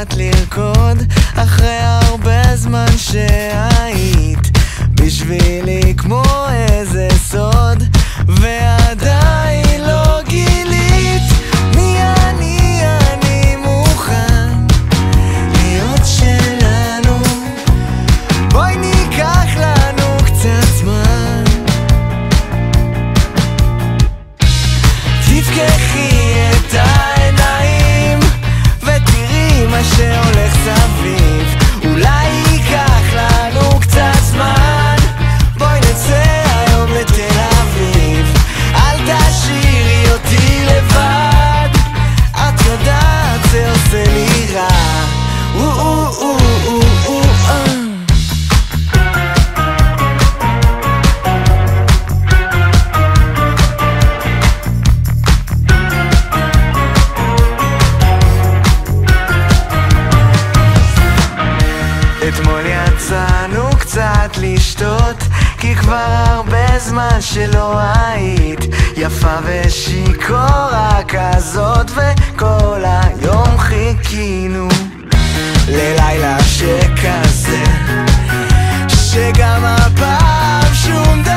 קצת לרקוד אחרי הרבה זמן שהיית בשבילי כמו איזה סוד, ועדיין לא גילית מי אני מוכן להיות שלנו. בואי ניקח לנו קצת זמן, תפקחי את העיניים ותראי מה שהולך סביב. אולי ייקח לנו קצת זמן, בואי נצא היום לתל אביב. אל תשאירי אותי לבד, את יודעת זה עושה לי רע. אתמול יצאנו קצת לשתות, כי כבר הרבה זמן שלא היית יפה ושיכורה כזאת, וכל היום חיכינו ללילה שכזה, שגם הפעם שום דבר